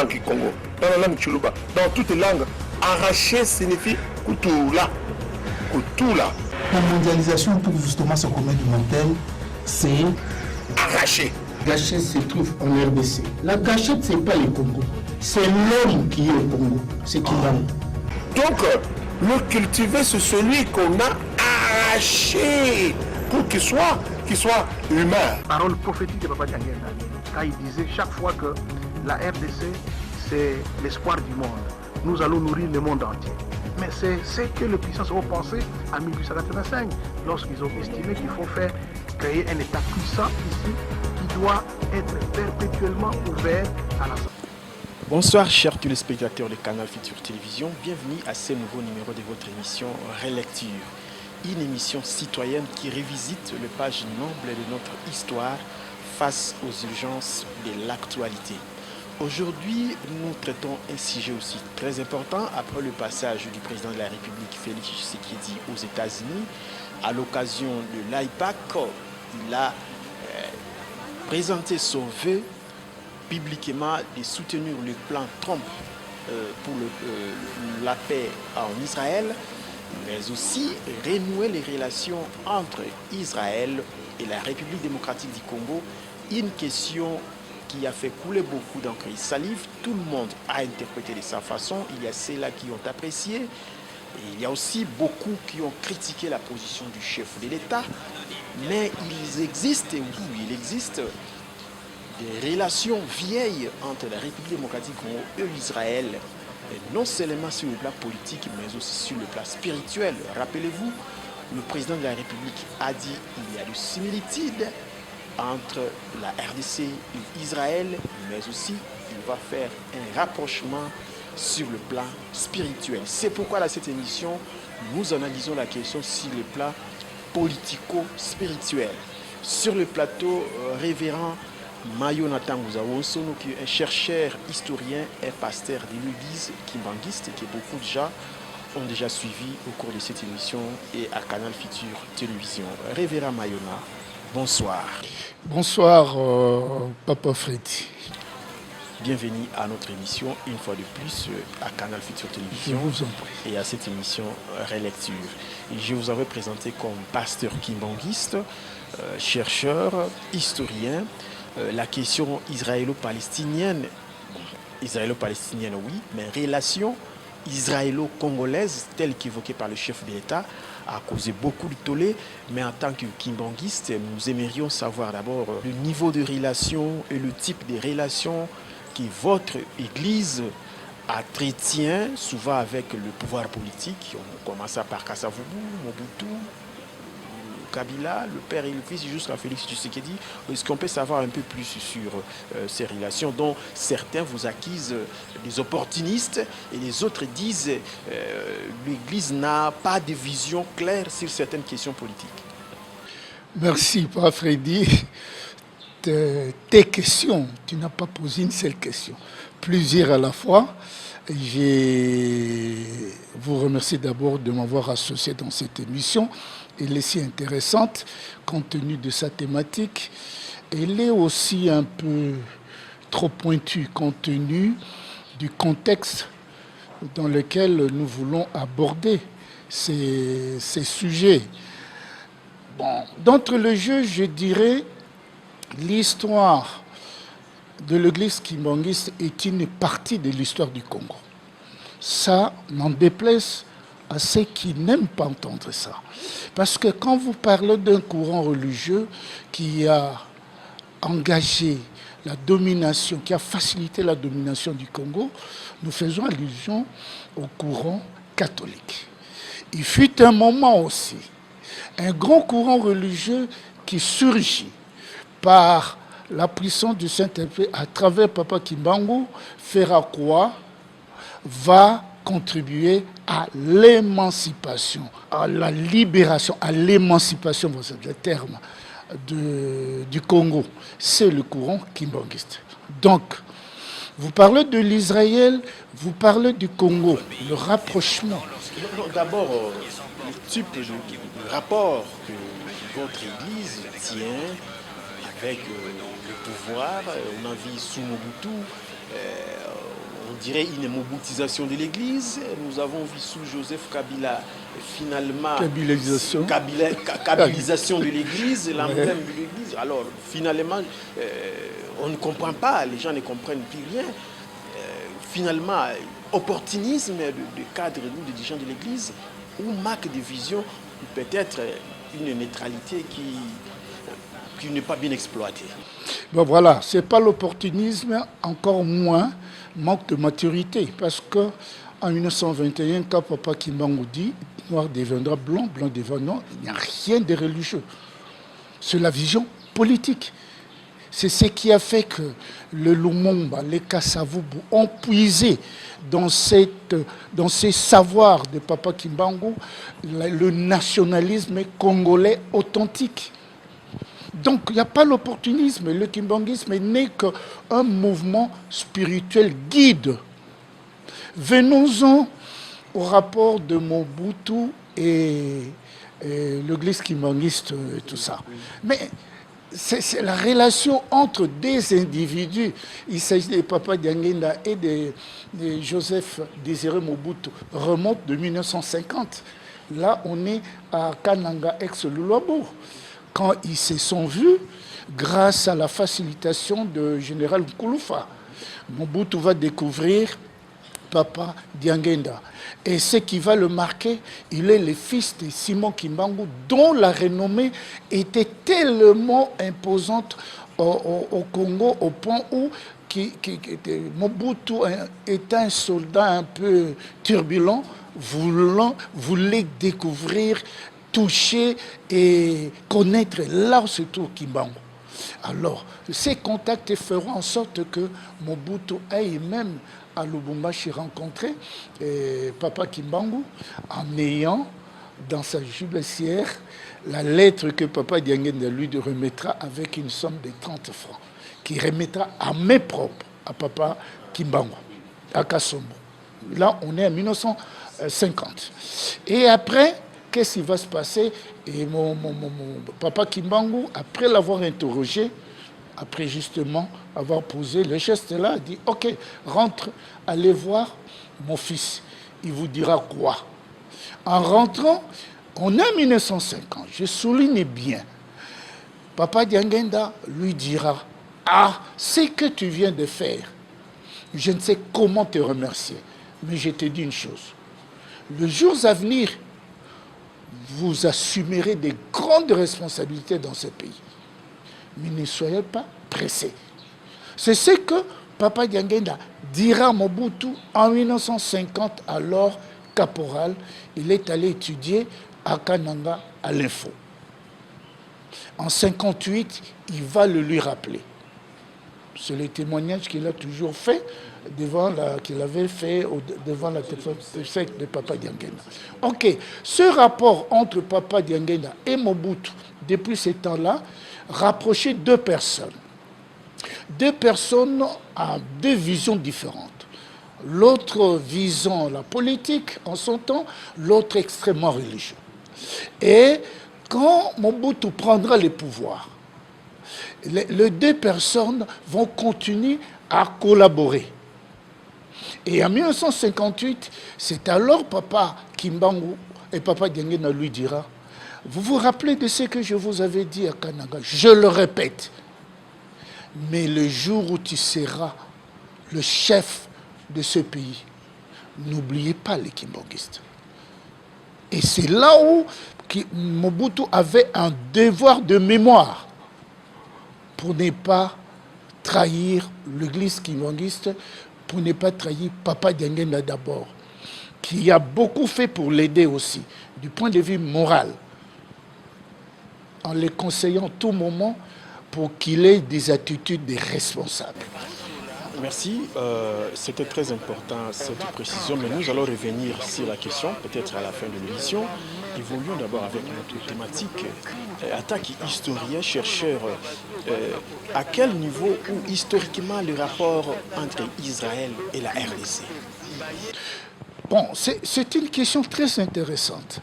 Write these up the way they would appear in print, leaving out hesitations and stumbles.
langue Congo, dans la langue Chuluba, dans toutes les langues. Arracher signifie Kutula. Kutula. La mondialisation pour justement ce commun du mortel, c'est arracher. Gâchette se trouve en RDC. La gâchette, c'est pas le Congo. C'est l'homme qui est au Congo. C'est qui va. Donc, le cultiver, c'est celui qu'on a arraché pour qu'il soit humain. Parole prophétique de Papa Diangenda, quand il disait chaque fois que la RDC, c'est l'espoir du monde. Nous allons nourrir le monde entier. Mais c'est ce que les puissances ont pensé en 1885, lorsqu'ils ont estimé qu'il faut créer un État puissant ici, qui doit être perpétuellement ouvert à la santé. Bonsoir chers téléspectateurs de Canal Futur Télévision, bienvenue à ce nouveau numéro de votre émission Relecture. Une émission citoyenne qui revisite les pages nobles de notre histoire face aux urgences de l'actualité. Aujourd'hui, nous traitons un sujet aussi très important après le passage du président de la République, Félix Tshisekedi, aux États-Unis. À l'occasion de l'AIPAC, il a présenté son vœu publiquement de soutenir le plan Trump pour la paix en Israël, mais aussi renouer les relations entre Israël et la République démocratique du Congo. Une question qui a fait couler beaucoup d'encre et salive. Tout le monde a interprété de sa façon. Il y a ceux-là qui ont apprécié. Et il y a aussi beaucoup qui ont critiqué la position du chef de l'État. Mais il existe des relations vieilles entre la République démocratique du Congo et Israël, non seulement sur le plan politique, mais aussi sur le plan spirituel. Rappelez-vous, le président de la République a dit qu'il y a des similitudes entre la RDC et Israël, mais aussi il va faire un rapprochement sur le plan spirituel. C'est pourquoi dans cette émission, nous analysons la question sur le plan politico-spirituel. Sur le plateau, révérend Mayonatan Ngouzawosono, qui est un chercheur, historien et pasteur de l'église kimbanguiste, que beaucoup de gens ont déjà suivi au cours de cette émission et à Canal Futur Télévision. Révérend Mayona, bonsoir. Bonsoir, Papa Freddy. Bienvenue à notre émission, une fois de plus, à Canal Futur Télévision. Je vous en prie. Et à cette émission Relecture. Et je vous avais présenté comme pasteur kimbanguiste, chercheur, historien. La question israélo-palestinienne, israélo-palestinienne oui, mais relation israélo-congolaise, telle qu'évoquée par le chef de l'État, a causé beaucoup de tollé. Mais en tant que kimbanguiste, nous aimerions savoir d'abord le niveau de relation et le type de relation que votre Église entretient souvent avec le pouvoir politique. On commence par Kasavubu, Mobutu, Kabila, le père et le fils, jusqu'à Félix Tshisekedi. Est-ce qu'on peut savoir un peu plus sur ces relations dont certains vous accusent des opportunistes et les autres disent l'Église n'a pas de vision claire sur certaines questions politiques? Merci, Papa Freddy. Tes questions, tu n'as pas posé une seule question, plusieurs à la fois. Je vous remercie d'abord de m'avoir associé dans cette émission. Elle est si intéressante compte tenu de sa thématique. Elle est aussi un peu trop pointue compte tenu du contexte dans lequel nous voulons aborder ces sujets. Bon, d'entre le jeu, je dirais l'histoire de l'église kimbanguiste est une partie de l'histoire du Congo. Ça n'en déplaise à ceux qui n'aiment pas entendre ça. Parce que quand vous parlez d'un courant religieux qui a engagé la domination, qui a facilité la domination du Congo, nous faisons allusion au courant catholique. Il fut un moment aussi, un grand courant religieux qui surgit par la puissance du Saint-Esprit à travers Papa Kimbangu, fera quoi? Va contribuer à l'émancipation, à la libération, à l'émancipation, c'est le terme, du Congo. C'est le courant kimbanguiste. Donc, vous parlez de l'Israël, vous parlez du Congo, le rapprochement. D'abord, le type de rapport que votre Église tient avec le pouvoir. On a vu sous Mobutu, dirais, une moboutisation de l'Église. Nous avons vu sous Joseph Kabila, finalement, kabilisation de l'Église, l'emblème de l'Église. Alors, finalement, on ne comprend pas, les gens ne comprennent plus rien. Finalement, opportunisme de cadres ou de dirigeants de l'Église, ou manque de vision, peut-être une neutralité qui n'est pas bien exploitée. Ben voilà, ce n'est pas l'opportunisme, encore moins manque de maturité. Parce qu'en 1921, quand Papa Kimbangu dit noir deviendra blanc, blanc deviendra noir, il n'y a rien de religieux. C'est la vision politique. C'est ce qui a fait que le Lumumba, les Kassavubu ont puisé dans ces savoirs de Papa Kimbangu le nationalisme congolais authentique. Donc il n'y a pas l'opportunisme. Le kimbanguisme n'est qu'un mouvement spirituel guide. Venons-en au rapport de Mobutu et l'église kimbanguiste et tout ça. Mais c'est la relation entre des individus. Il s'agit de Papa Diangenda et de Joseph Désiré Mobutu, remonte de 1950. Là, on est à Kananga, ex-Lulabo. Quand ils se sont vus, grâce à la facilitation de général Nkulufa, Mobutu va découvrir Papa Diangenda. Et ce qui va le marquer, il est le fils de Simon Kimbangu, dont la renommée était tellement imposante au Congo, au point où Mobutu était un soldat un peu turbulent, voulait découvrir, toucher et connaître là où se trouve Kimbangu. Alors, ces contacts feront en sorte que Mobutu ait même à Lubumbashi rencontré Papa Kimbangu en ayant dans sa jubilaire la lettre que Papa Diangenda lui remettra avec une somme de 30 francs, qui remettra à main propre à Papa Kimbangu, à Kasombo. Là, on est en 1950. Et après, qu'est-ce qui va se passer? Et mon Papa Kimbangu, après l'avoir interrogé, après justement avoir posé le geste là, a dit « Ok, rentre, allez voir mon fils. Il vous dira quoi ?» En rentrant, on est en 1950, je souligne bien. Papa Diangenda lui dira « Ah, ce que tu viens de faire, je ne sais comment te remercier, mais je te dis une chose. Les jours à venir, vous assumerez des grandes responsabilités dans ce pays. Mais ne soyez pas pressés. » C'est ce que Papa Diangenda dira à Mobutu en 1950, alors caporal. Il est allé étudier à Kananga à l'Info. En 1958, il va le lui rappeler. C'est le témoignage qu'il a toujours fait qu'il avait fait devant la tête de Papa Diangenda. Ok, ce rapport entre Papa Diangenda et Mobutu, depuis ce temps-là, rapprochait deux personnes. Deux personnes à deux visions différentes. L'autre visant la politique en son temps, l'autre extrêmement religieux. Et quand Mobutu prendra le pouvoir, les deux personnes vont continuer à collaborer. Et en 1958, c'est alors Papa Kimbangu et Papa Diangenda lui dira « Vous vous rappelez de ce que je vous avais dit à Kananga? Je le répète. Mais le jour où tu seras le chef de ce pays, n'oubliez pas les kimbanguistes. » Et c'est là où Mobutu avait un devoir de mémoire pour ne pas trahir l'église kimbanguiste, pour ne pas trahir Papa Diangenda d'abord, qui a beaucoup fait pour l'aider aussi, du point de vue moral, en les conseillant tout moment pour qu'il ait des attitudes de responsables. Merci, c'était très important cette précision, mais nous allons revenir sur la question, peut-être à la fin de l'émission. Évoluons d'abord avec notre thématique. Attaque historien, chercheur, à quel niveau ou historiquement le rapport entre Israël et la RDC? Bon, c'est une question très intéressante.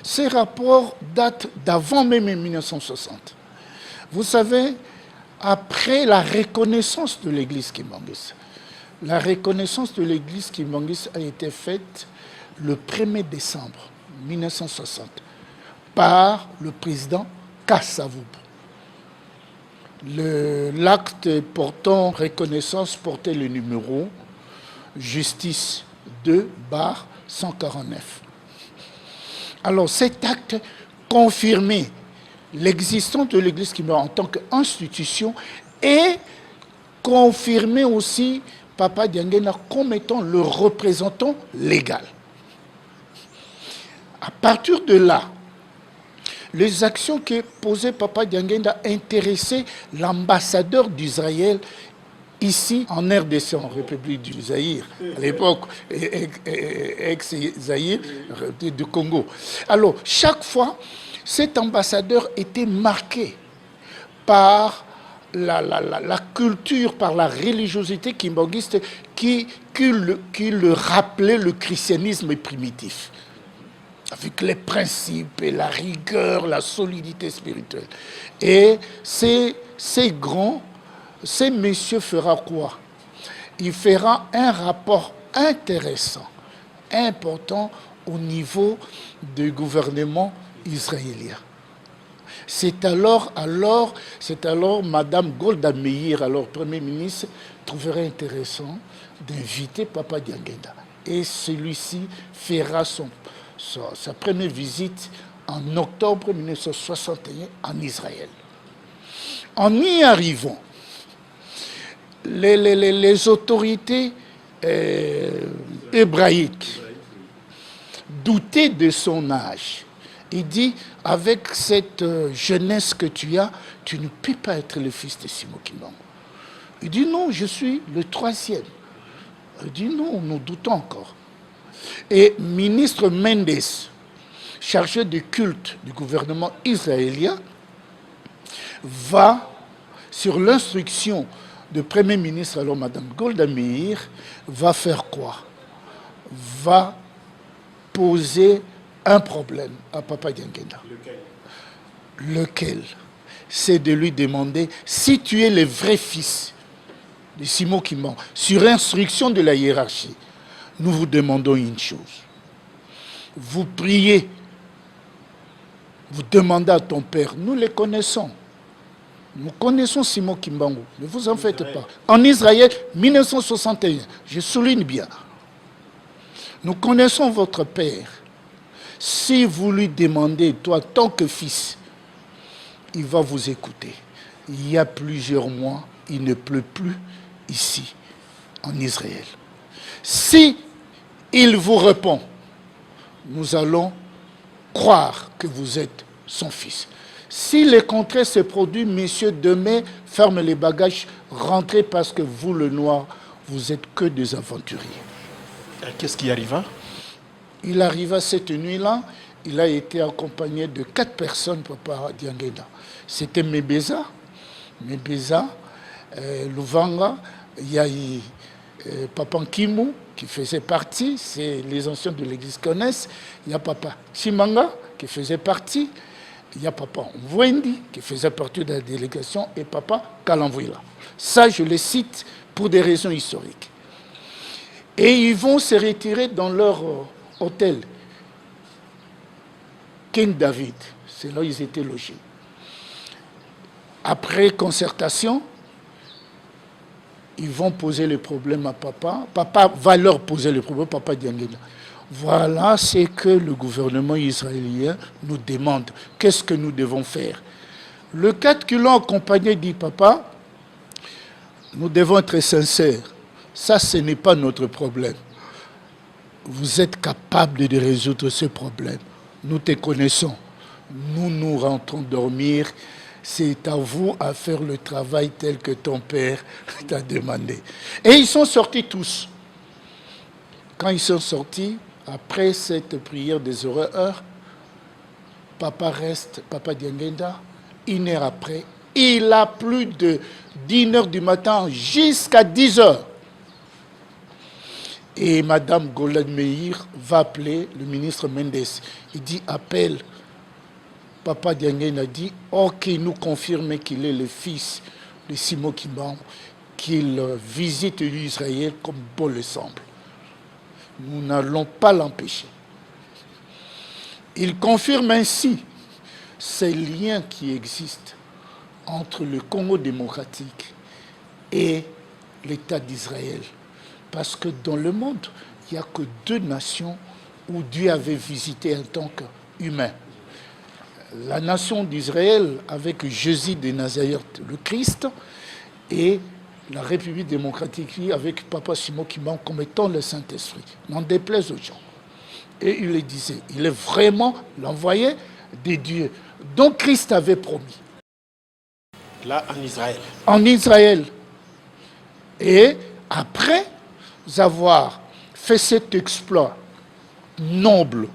Ces rapports datent d'avant même 1960. Vous savez, après la reconnaissance de l'église kimbanguiste, La reconnaissance de l'église Kimbangiste a été faite le 1er décembre 1960 par le président Kasavubu. L'acte portant reconnaissance portait le numéro Justice 2/149. Alors cet acte confirmait l'existence de l'église Kimbangou en tant qu'institution et confirmait aussi Papa Dianguéna comme étant le représentant légal. À partir de là, les actions que posait Papa Dianguéna intéressaient l'ambassadeur d'Israël ici en RDC, en République du Zaïre, à l'époque, ex-Zaïre du Congo. Alors, chaque fois, cet ambassadeur était marqué par la culture, par la religiosité kimbangiste qui le rappelait le christianisme primitif, avec les principes et la rigueur, la solidité spirituelle. Et ces messieurs fera quoi? Il fera un rapport intéressant, important au niveau du gouvernement israélien. C'est alors Madame Golda Meir, alors Premier ministre, trouverait intéressant d'inviter Papa Dianguéna. Et celui-ci fera sa première visite en octobre 1961 en Israël. En y arrivant, les autorités hébraïques doutaient de son âge. Il dit, avec cette jeunesse que tu as, tu ne peux pas être le fils de Simon Kimbangou. Il dit, non, je suis le 3e. Il dit, non, nous doutons encore. Et ministre Mendes, chargé du culte du gouvernement israélien, va, sur l'instruction du Premier ministre, alors Madame Golda Meir, va faire quoi? Va poser un problème à Papa Dianguéna. Lequel? C'est de lui demander si tu es le vrai fils de Simon Kimbangou. Sur instruction de la hiérarchie, nous vous demandons une chose. Vous priez, vous demandez à ton père, nous les connaissons. Nous connaissons Simon Kimbangou, ne vous en faites pas. En Israël, 1961, je souligne bien. Nous connaissons votre père. Si vous lui demandez, toi, tant que fils, il va vous écouter. Il y a plusieurs mois, il ne pleut plus ici, en Israël. Si il vous répond, nous allons croire que vous êtes son fils. Si le contraire se produit, messieurs, demain, fermez les bagages, rentrez parce que vous, le noir, vous êtes que des aventuriers. Qu'est-ce qui arriva? Il arriva cette nuit-là, il a été accompagné de 4 personnes, Papa Dianguéna. C'était Mebeza, Louvanga, il y a eu Papa Nkimou, qui faisait partie, c'est les anciens de l'église connaissent, il y a Papa Chimanga, qui faisait partie, il y a Papa Mwendi, qui faisait partie de la délégation, et Papa Kalamvouila. Ça, je le cite pour des raisons historiques. Et ils vont se retirer dans leur hôtel, King David, c'est là où ils étaient logés. Après concertation, ils vont poser le problème à Papa. Papa va leur poser le problème, Papa Dianguéna. Voilà ce que le gouvernement israélien nous demande. Qu'est-ce que nous devons faire? Le 4 qui l'ont accompagné dit, Papa, nous devons être sincères. Ça, ce n'est pas notre problème. Vous êtes capable de résoudre ce problème. Nous te connaissons. Nous rentrons dormir. C'est à vous à faire le travail tel que ton père t'a demandé. Et ils sont sortis tous. Quand ils sont sortis, après cette prière des heures, Papa Dianguéna, 1 heure après, il a plus de 10h du matin jusqu'à 10h. Et Madame Golda Meir va appeler le ministre Mendes. Il dit, appelle. Papa Dianguéna dit, ok, nous confirme qu'il est le fils de Simon Kimbangou. qu'il visite l'Israël comme bon le semble. Nous n'allons pas l'empêcher. Il confirme ainsi ces liens qui existent entre le Congo démocratique et l'État d'Israël. Parce que dans le monde, il n'y a que 2 nations où Dieu avait visité en tant qu'humain. La nation d'Israël avec Jésus de Nazareth, le Christ, et la République démocratique avec Papa Simon Kimbangu comme étant le Saint-Esprit. N'en déplaise aux gens. Et il le disait, il est vraiment l'envoyé de Dieu. Donc Christ avait promis. Là, en Israël. En Israël. Et après avoir fait cet exploit noble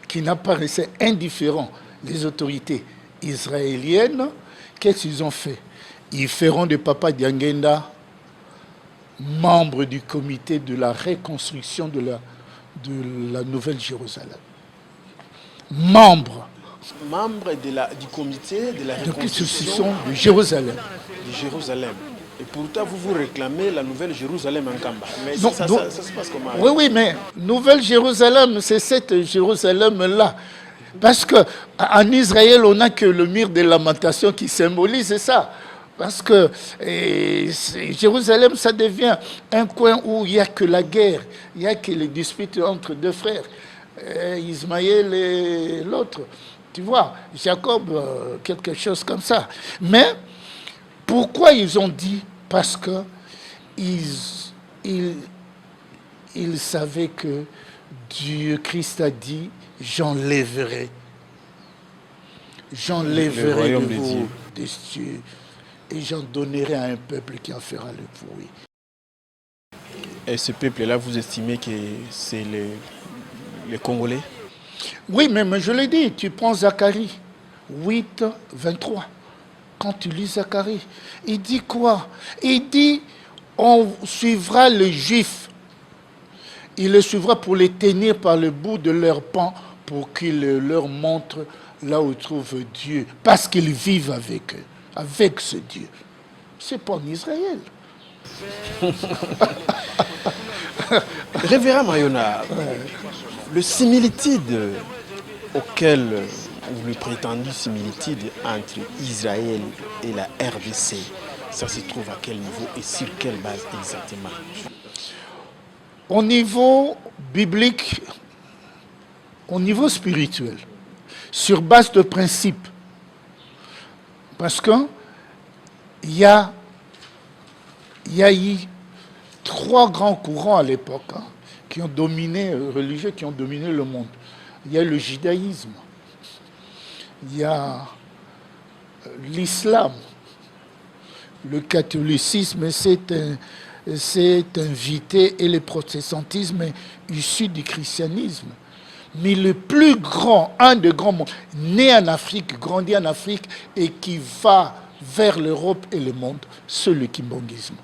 qui n'apparaissait indifférent les autorités israéliennes, qu'est-ce qu'ils ont fait? Ils feront de Papa Diangenda membre du comité de la reconstruction de la Nouvelle Jérusalem. Membre Du comité de la reconstruction de Jérusalem. De Jérusalem. Et pourtant, vous réclamez la Nouvelle Jérusalem en Kamba. Mais non, ça se passe comment? Oui, mais Nouvelle Jérusalem, c'est cette Jérusalem-là. Parce qu'en Israël, on n'a que le mur de lamentation qui symbolise ça. Parce que Jérusalem, ça devient un coin où il n'y a que la guerre, il n'y a que les disputes entre 2 frères, Ismaël et l'autre. Tu vois, Jacob, quelque chose comme ça. Mais pourquoi ils ont dit? Parce que ils savaient que Dieu, Christ a dit, j'enlèverai de vous des cieux et j'en donnerai à un peuple qui en fera le bruit. Et ce peuple-là, vous estimez que c'est les Congolais? Oui, mais je l'ai dit, tu prends Zacharie 8, 23. Quand tu lis Zacharie, il dit quoi? Il dit, on suivra les Juifs. Il les suivra pour les tenir par le bout de leur pan pour qu'il leur montre là où ils trouvent Dieu. Parce qu'ils vivent avec eux, avec ce Dieu. C'est pas en Israël. Révérend Mayona, le similitude auquel, ou le prétendu similitude entre Israël et la RDC, ça se trouve à quel niveau et sur quelle base exactement? Au niveau biblique, au niveau spirituel, sur base de principes. Parce qu'il y a eu 3 grands courants à l'époque qui ont dominé, religieux, qui ont dominé le monde. Il y a le judaïsme, il y a l'islam, le catholicisme s'est invité et le protestantisme est issu du christianisme. Mais le plus grand, un des grands mondes, né en Afrique, grandi en Afrique et qui va vers l'Europe et le monde, c'est le kimbanguisme.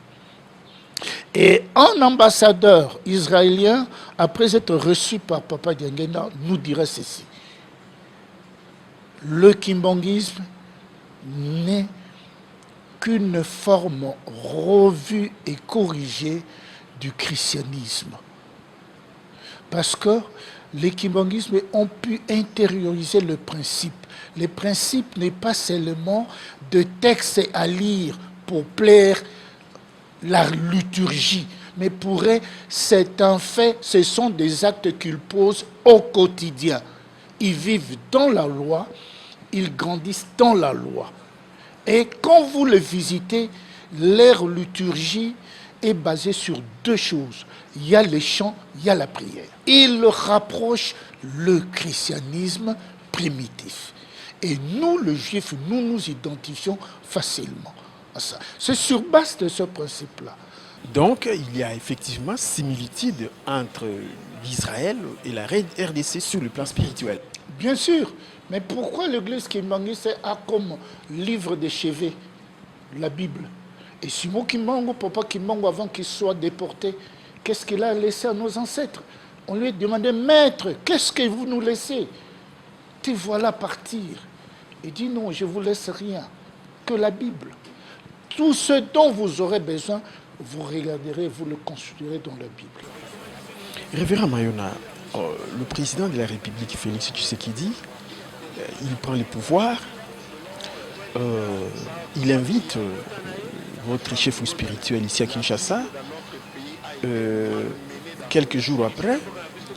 Et un ambassadeur israélien, après être reçu par Papa Diangenda, nous dira ceci. Le kimbanguisme n'est qu'une forme revue et corrigée du christianisme. Parce que les kimbanguismes ont pu intérioriser le principe. Le principe n'est pas seulement de textes à lire pour plaire la liturgie, mais pour eux, c'est un fait, ce sont des actes qu'ils posent au quotidien. Ils vivent dans la loi, ils grandissent dans la loi. Et quand vous le visitez, leur liturgie est basée sur 2 choses. Il y a les chants, il y a la prière. Il rapproche le christianisme primitif. Et nous, les Juifs, nous nous identifions facilement à ça. C'est sur base de ce principe-là. Donc, il y a effectivement similitude entre l'Israël et la RDC sur le plan spirituel. Bien sûr. Mais pourquoi l'église kimbangiste a comme livre de chevet la Bible? Et Simon Kimbangu, Papa Kimbangu, avant qu'il soit déporté, qu'est-ce qu'il a laissé à nos ancêtres? On lui a demandé, maître, qu'est-ce que vous nous laissez? Te voilà partir. Il dit, non, je ne vous laisse rien, que la Bible. tout ce dont vous aurez besoin, vous regarderez, vous le consulterez dans la Bible. Révérend Mayona, le président de la République, Félix Tshisekedi, il prend le pouvoir, il invite votre chef spirituel ici à Kinshasa. Quelques jours après,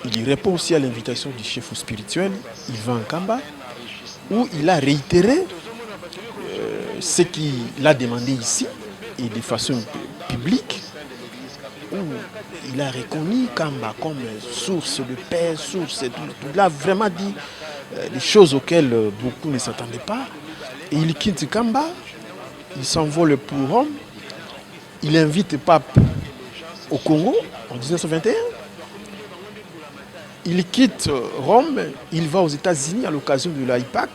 il répond aussi à l'invitation du chef spirituel, Ivan Kamba, où il a réitéré ce qu'il a demandé ici, et de façon publique, où il a reconnu Kamba comme source de paix, source de tout. Il a vraiment dit des choses auxquelles beaucoup ne s'attendaient pas. Et il quitte Kamba, il s'envole pour Rome, il invite Pape au Congo en 1921. Il quitte Rome, il va aux États-Unis à l'occasion de l'AIPAC.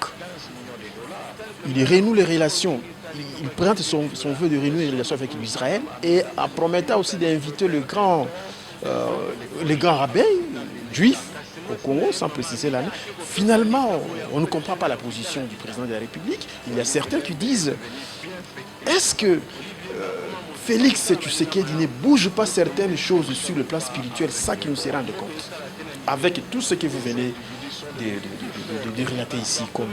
Il renoue les relations. Il présente son vœu de renouer les relations avec l'Israël et en promettant aussi d'inviter le grand rabbin juif au Congo, sans préciser l'année. Finalement, on ne comprend pas la position du président de la République. Il y a certains qui disent, est-ce que Félix Tshisekedi ne bouge pas certaines choses sur le plan spirituel sans qu'il nous se rende compte, avec tout ce que vous venez de relater ici comme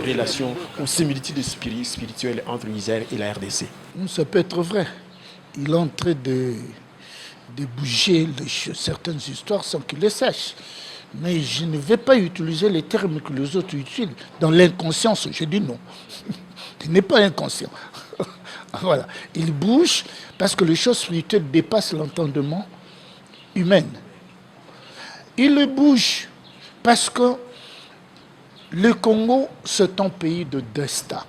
relation ou similitude spirituelle entre l'Israël et la RDC? Ça peut être vrai. Il est en train de bouger certaines histoires sans qu'il les sache. Mais je ne vais pas utiliser les termes que les autres utilisent. Dans l'inconscience, je dis non. Il n'est pas inconscient. Voilà. Il bouge parce que les choses spirituelles dépassent l'entendement humain. Il bouge parce que le Congo, c'est un pays de destin.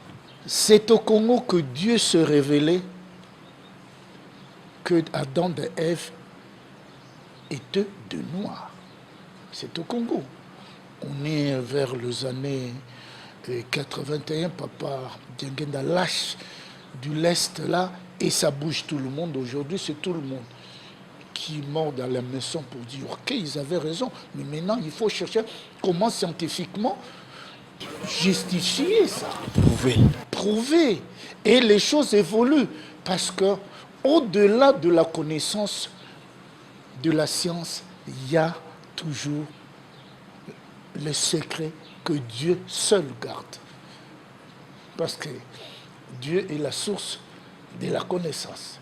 C'est au Congo que Dieu se révélait que Adam et Ève étaient de noirs. C'est au Congo. On est vers les années 81, papa Diengenda lâche du lest là, et ça bouge tout le monde. Aujourd'hui, c'est tout le monde qui mord dans la maison pour dire ok, ils avaient raison, mais maintenant il faut chercher comment scientifiquement justifier ça. Prouver. Et les choses évoluent parce que au-delà de la connaissance de la science, il y a toujours le secret que Dieu seul garde. Parce que Dieu est la source de la connaissance.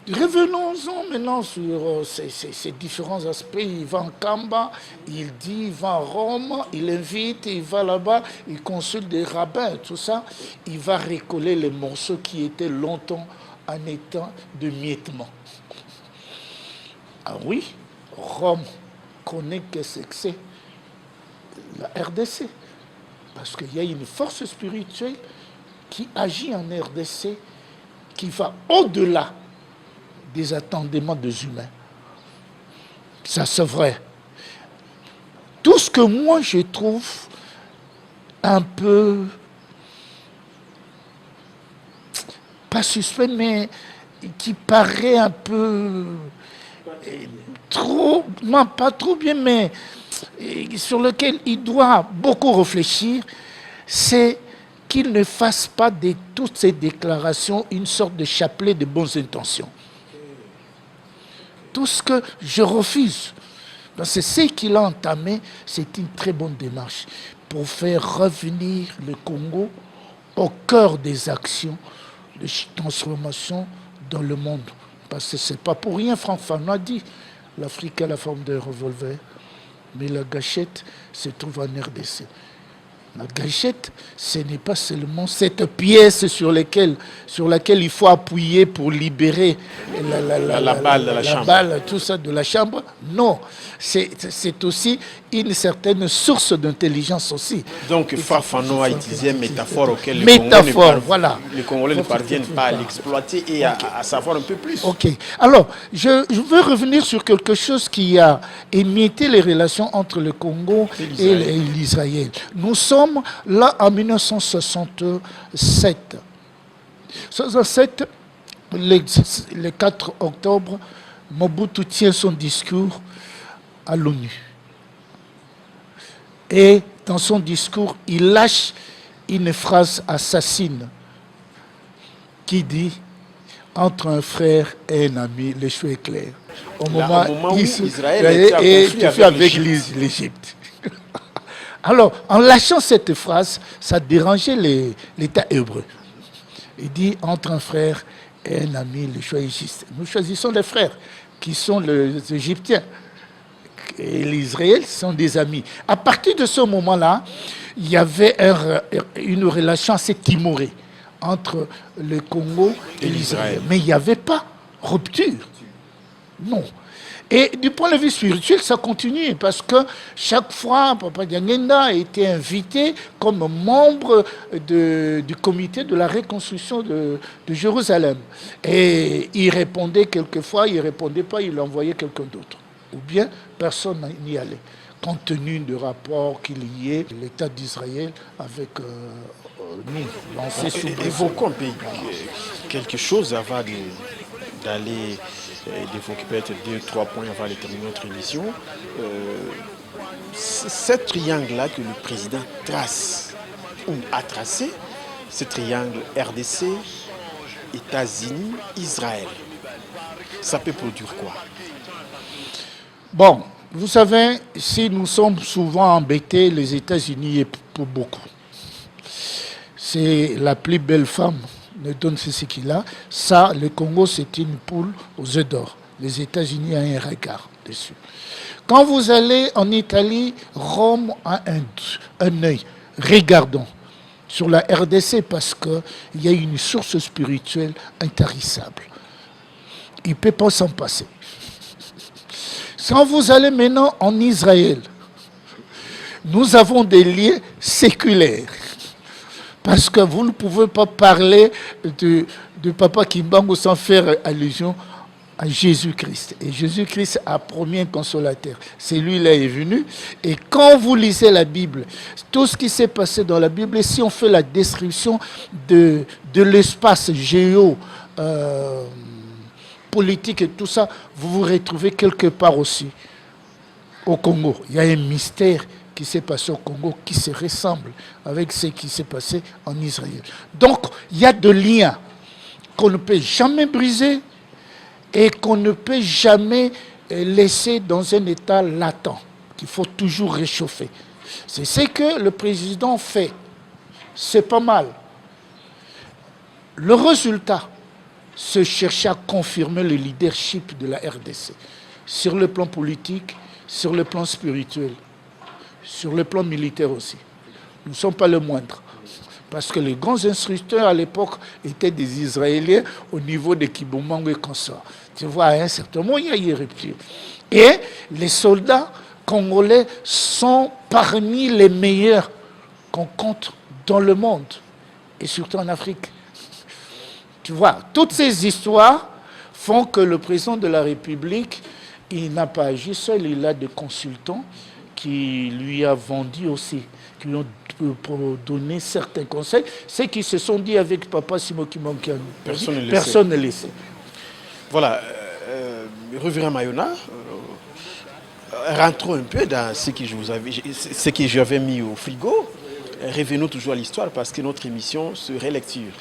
Revenons-en maintenant sur ces différents aspects. Il va en Kamba, il dit, il va à Rome, il invite, il va là-bas, il consulte des rabbins, tout ça. Il va recoller les morceaux qui étaient longtemps en état de miettement. Ah oui, Rome connaît que c'est la RDC. Parce qu'il y a une force spirituelle qui agit en RDC, qui va au-delà des attendements des humains. Ça, c'est vrai. Tout ce que moi, je trouve un peu, pas suspect, mais qui paraît un peu trop, non, pas trop bien, mais sur lequel il doit beaucoup réfléchir, c'est qu'il ne fasse pas de toutes ces déclarations une sorte de chapelet de bonnes intentions. Tout ce que je refuse, c'est ce qu'il a entamé, c'est une très bonne démarche pour faire revenir le Congo au cœur des actions de transformation dans le monde. Parce que ce n'est pas pour rien, Franck Fanon a dit, l'Afrique a la forme d'un revolver, mais la gâchette se trouve en RDC. La gâchette, ce n'est pas seulement cette pièce sur laquelle il faut appuyer pour libérer la balle, tout ça de la chambre. Non, c'est aussi une certaine source d'intelligence aussi. Donc, Fafano a utilisé une métaphore auquel les Congolais ne parviennent pas à l'exploiter et à savoir un peu plus. Ok. Alors, je veux revenir sur quelque chose qui a émietté les relations entre le Congo et l'Israël. Nous sommes là en 1967. 67, le 4 octobre, Mobutu tient son discours à l'ONU. Et dans son discours, il lâche une phrase assassine. qui dit entre un frère et un ami, le choix est clair. Au moment où Israël était avec l'Égypte. Alors, en lâchant cette phrase, ça dérangeait l'État hébreu. Il dit entre un frère et un ami, le choix est juste. Nous choisissons les frères, qui sont les Égyptiens. Et les Israéliens sont des amis. À partir de ce moment-là, il y avait une relation assez timorée entre le Congo et l'Israël. Mais il n'y avait pas rupture. Non. Et du point de vue spirituel, ça continue parce que chaque fois, Papa Diangenda a été invité comme membre du comité de la reconstruction de Jérusalem. Et il répondait quelquefois, il ne répondait pas, il envoyait quelqu'un d'autre. Ou bien personne n'y allait, compte tenu de rapports qu'il y ait l'État d'Israël avec nous. Évoquons quelque chose avant d'aller d'évoquer peut-être 2-3 points avant de terminer notre émission. Ce triangle-là que le président trace ou a tracé, ce triangle RDC, États-Unis, Israël, ça peut produire quoi? Bon, vous savez, si nous sommes souvent embêtés, les États-Unis pour beaucoup. C'est la plus belle femme, ne donne ce qu'il a. Ça, le Congo, c'est une poule aux œufs d'or. Les États-Unis ont un regard dessus. Quand vous allez en Italie, Rome a un œil. Regardons sur la RDC parce qu'il y a une source spirituelle intarissable. Il ne peut pas s'en passer. Quand vous allez maintenant en Israël, nous avons des liens séculaires. Parce que vous ne pouvez pas parler de Papa Kimbangu sans faire allusion à Jésus-Christ. Et Jésus-Christ a promis un consolateur. C'est lui-là est venu. Et quand vous lisez la Bible, tout ce qui s'est passé dans la Bible, et si on fait la description de l'espace politique et tout ça, vous vous retrouvez quelque part aussi au Congo. Il y a un mystère qui s'est passé au Congo qui se ressemble avec ce qui s'est passé en Israël. Donc, il y a des liens qu'on ne peut jamais briser et qu'on ne peut jamais laisser dans un état latent, qu'il faut toujours réchauffer. C'est ce que le président fait. C'est pas mal. Le résultat, c'est chercher à confirmer le leadership de la RDC sur le plan politique, sur le plan spirituel, sur le plan militaire aussi. Nous ne sommes pas le moindre. Parce que les grands instructeurs à l'époque étaient des Israéliens au niveau de Kiboumango et consorts. Tu vois, à un certain moment, il y a eu rupture. Et les soldats congolais sont parmi les meilleurs qu'on compte dans le monde, et surtout en Afrique. Tu vois, toutes ces histoires font que le président de la République, il n'a pas agi seul, il a des consultants qui lui a vendu aussi, qui lui ont donné certains conseils. Ceux qui se sont dit avec Papa Simoki Mankian, personne ne le sait. Voilà, Révérend Mayona, rentrons un peu dans ce que j'avais mis au frigo. Revenons toujours à l'histoire parce que notre émission se relecture.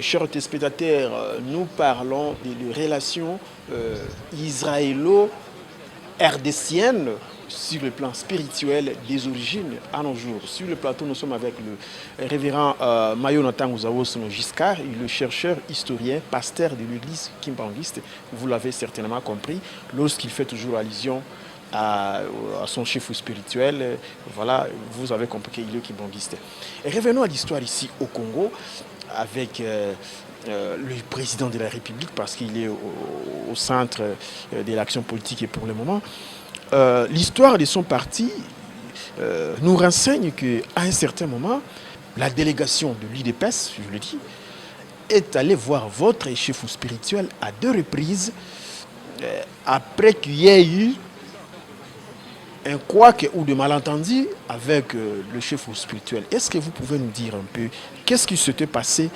Chers téléspectateurs, nous parlons de relations israélo-rdéciennes sur le plan spirituel des origines à nos jours. Sur le plateau, nous sommes avec le révérend Mayona Tangouzao-Sono Giscard, le chercheur, historien, pasteur de l'église kimbanguiste. Vous l'avez certainement compris, lorsqu'il fait toujours allusion à son chef spirituel, voilà, vous avez compris qu'il est kimbanguiste. Et revenons à l'histoire ici au Congo, avec le président de la République, parce qu'il est au centre de l'action politique et pour le moment. L'histoire de son parti nous renseigne qu'à un certain moment, la délégation de l'UDPS, je le dis, est allée voir votre chef spirituel à 2 reprises après qu'il y ait eu un couac ou de malentendu avec le chef spirituel. Est-ce que vous pouvez nous dire un peu qu'est-ce qui s'était passé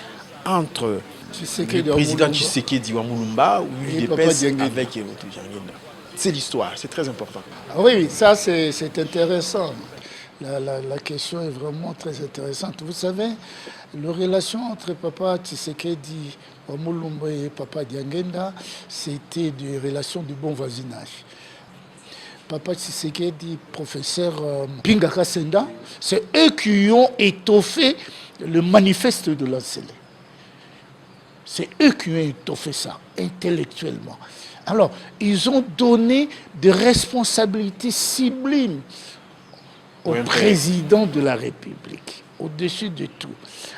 entre le président Tshisekedi Wamulumba ou l'UDPS avec Diangenda? C'est l'histoire, c'est très important. Ah oui, ça c'est intéressant. La question est vraiment très intéressante. Vous savez, la relation entre Papa Tshisekedi Wamulumba et Papa Diangenda, c'était des relations de bon voisinage. Papa Tshisekedi, professeur Pingaka Senda, c'est eux qui ont étoffé le manifeste de l'Ancélé. C'est eux qui ont étoffé ça, intellectuellement. Alors, ils ont donné des responsabilités sublimes au président de la République, au-dessus de tout.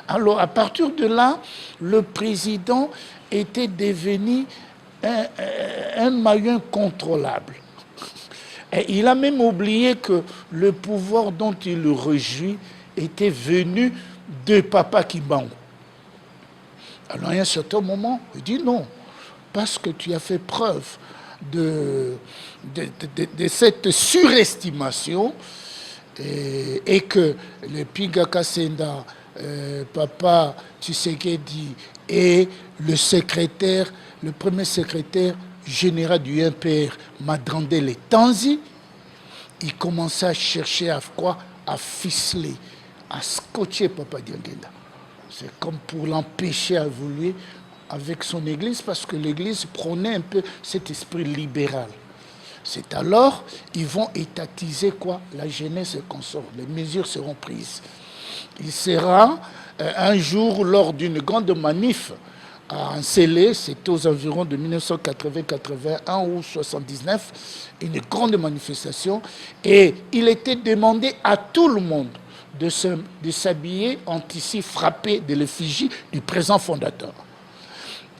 Alors, à partir de là, le président était devenu un maillon contrôlable. Et il a même oublié que le pouvoir dont il le réjouit était venu de Papa Kimbangu. Alors, à un certain moment, il dit non, parce que tu as fait preuve de cette surestimation et que le Pingaka Senda, Papa Tshisekedi et le premier secrétaire général du MPR, Madrandele Tanzi, il commençait à chercher à quoi? À ficeler, à scotcher Papa Diangenda. C'est comme pour l'empêcher à évoluer avec son église, parce que l'église prônait un peu cet esprit libéral. C'est alors, ils vont étatiser quoi? La jeunesse et consort. Les mesures seront prises. Il sera un jour, lors d'une grande manif à Nsélé, c'était aux environs de 1980-81 ou 79, une grande manifestation, et il était demandé à tout le monde de s'habiller en tissu frappé de l'effigie du présent fondateur.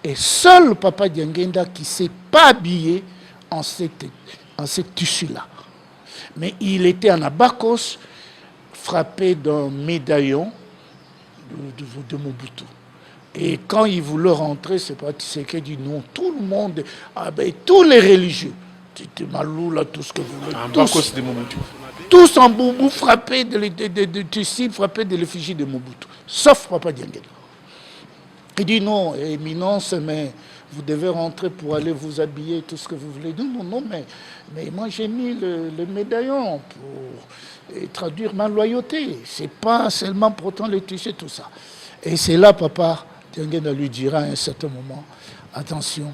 Et seul Papa Diangenda qui ne s'est pas habillé en ce tissu-là. Mais il était en abakos, frappé d'un médaillon de Mobutu. Et quand il voulait rentrer, c'est pas Tshisekedi dit non, tout le monde, tous les religieux, c'était Malou là, tout ce que vous voulez. En abakos de Mobutu. Tous en boubou frappés de tissu, frappés de l'effigie de Mobutu, sauf Papa Diangenda. Il dit non, éminence, mais vous devez rentrer pour aller vous habiller, tout ce que vous voulez. Non, mais moi j'ai mis le médaillon pour traduire ma loyauté. C'est pas seulement pour autant les tissus, tout ça. Et c'est là, Papa Diangenda lui dira à un certain moment, attention,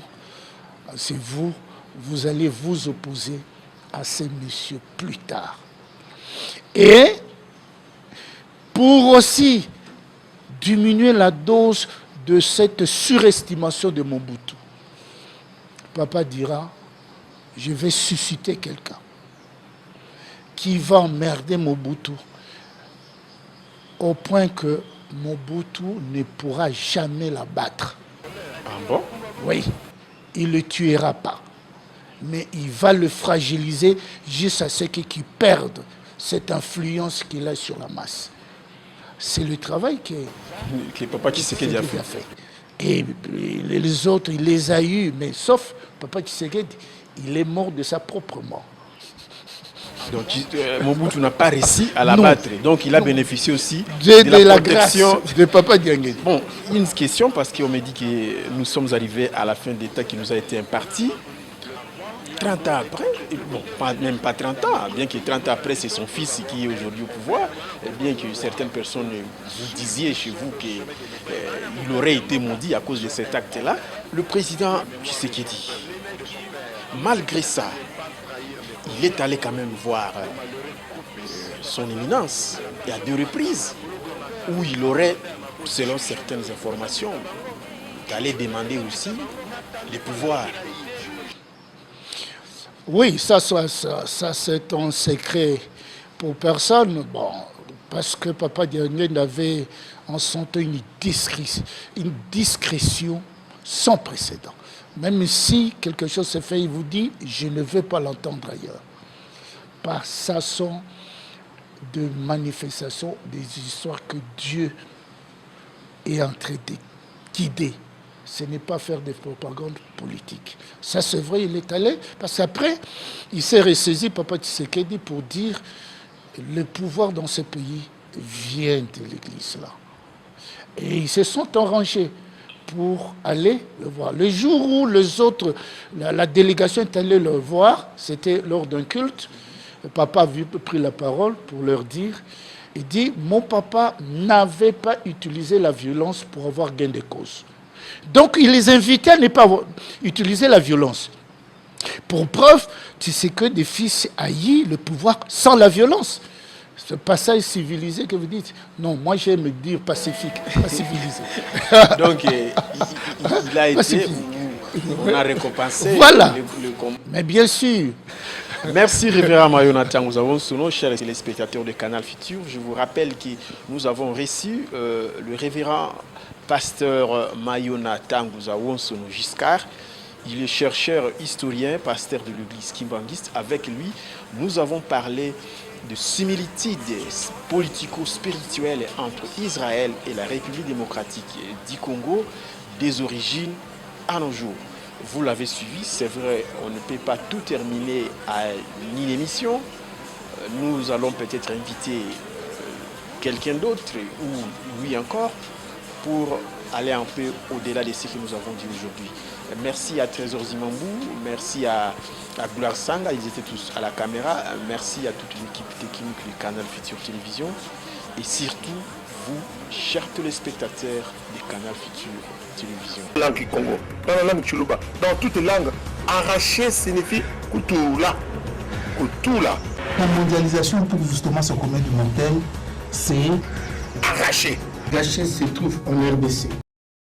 c'est vous allez vous opposer à ces messieurs plus tard. Et pour aussi diminuer la dose de cette surestimation de Mobutu, Papa dira, je vais susciter quelqu'un qui va emmerder Mobutu au point que Mobutu ne pourra jamais l'abattre. Ah bon? Oui, il ne le tuera pas, mais il va le fragiliser jusqu'à ce qu'il perde cette influence qu'il a sur la masse. C'est le travail que Papa Tshisekedi a fait. Et les autres, il les a eus, mais sauf Papa Tshisekedi, il est mort de sa propre mort. Donc Mobutu n'a pas réussi à l'abattre. Donc il a bénéficié aussi de la protection grâce de Papa Diangenda. Bon, une question, parce qu'on me dit que nous sommes arrivés à la fin des temps qui nous a été imparti. 30 ans après, bon, même pas 30 ans, bien que 30 ans après, c'est son fils qui est aujourd'hui au pouvoir, bien que certaines personnes vous disiez chez vous qu'il aurait été maudit à cause de cet acte-là, le président Tshisekedi, malgré ça, il est allé quand même voir son éminence, et à 2 reprises, où il aurait, selon certaines informations, d'aller demander aussi les pouvoirs. Oui, ça c'est un secret pour personne. Bon, parce que Papa Diangenda avait en son temps une discrétion sans précédent. Même si quelque chose se fait, il vous dit, je ne veux pas l'entendre ailleurs. Par façon de manifestation des histoires que Dieu est en train de guider. Ce n'est pas faire des propagandes politiques. Ça, c'est vrai, il est allé, parce qu'après, il s'est ressaisi, Papa Tshisekedi, pour dire le pouvoir dans ce pays vient de l'Église, là. Et ils se sont arrangés pour aller le voir. Le jour où les autres, la délégation est allée le voir, c'était lors d'un culte, le papa a pris la parole pour leur dire, il dit, mon papa n'avait pas utilisé la violence pour avoir gain de cause. Donc il les invitait à ne pas utiliser la violence. Pour preuve, tu sais que des fils haïs le pouvoir sans la violence. Ce passage civilisé que vous dites, non, moi j'aime dire pacifique, pas civilisé. Donc il a été, on a récompensé voilà. le Mais bien sûr. Merci Révérend Mayonnaha. Nous avons sous nos chers téléspectateurs de Canal Futur. Je vous rappelle que nous avons reçu le Révérend Pasteur Mayonnaha Tanguzaonsono Giscard. Il est chercheur, historien, pasteur de l'église kimbanguiste. Avec lui, nous avons parlé de similitudes politico-spirituelles entre Israël et la République démocratique du Congo, des origines à nos jours. Vous l'avez suivi, c'est vrai, on ne peut pas tout terminer à une émission. Nous allons peut-être inviter quelqu'un d'autre, ou lui encore, pour aller un peu au-delà de ce que nous avons dit aujourd'hui. Merci à Trésor Zimambou, merci à Gloire Sanga, ils étaient tous à la caméra. Merci à toute l'équipe technique du Canal Futur Télévision. Et surtout, vous, chers téléspectateurs du Canal Futur Télévision. Langue Congo, dans la langue Chuluba, dans toute langue, arracher signifie Kutula. Kutula. La mondialisation, pour justement se commettre du Montaigne, c'est arracher. Gachet se trouve en RDC.